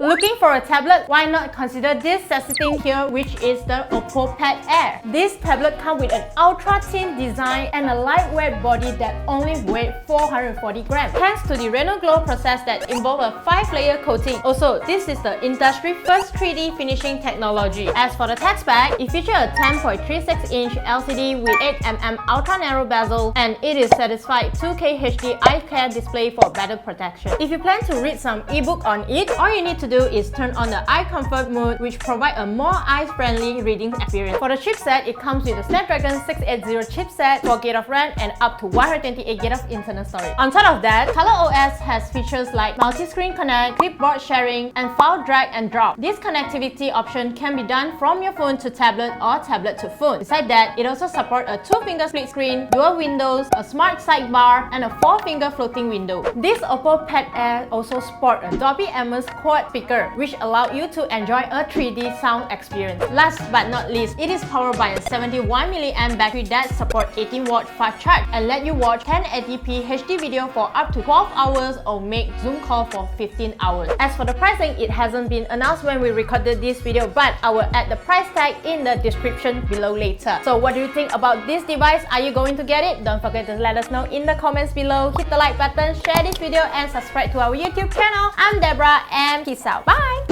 Looking for a tablet? Why not consider this sexy thing here, which is the OPPO Pad Air. This tablet comes with an ultra-thin design and a lightweight body that only weighs 440 grams, thanks to the Retinal Glow process that involves a 5-layer coating. Also, this is the industry first 3D finishing technology. As for the text bag, it features a 10.36-inch LCD with 8mm ultra-narrow bezel, and it is satisfied 2K HD Eyecare display for better protection. If you plan to read some ebook on it, all you need to do is turn on the eye comfort mode, which provides a more eye-friendly reading experience. For the chipset, it comes with a Snapdragon 680 chipset, 4GB of RAM, and up to 128GB of internal storage. On top of that, ColorOS has features like multi-screen connect, clipboard sharing, and file drag and drop. This connectivity option can be done from your phone to tablet or tablet to phone. Besides that, it also supports a 2-finger split screen, dual windows, a smart sidebar, and a 4-finger floating window. This OPPO Pad Air also sports a Dolby Atmos quad speaker, which allows you to enjoy a 3D sound experience. Last but not least, it is powered by a 71mAh battery that supports 18W fast charge and let you watch 1080p HD video for up to 12 hours or make Zoom call for 15 hours. As for the pricing, it hasn't been announced when we recorded this video, but I will add the price tag in the description below later. So what do you think about this device? Are you going to get it? Don't forget to let us know in the comments below. Hit the like button, share this video, and subscribe to our YouTube channel. I'm Deborah, and peace out. Bye!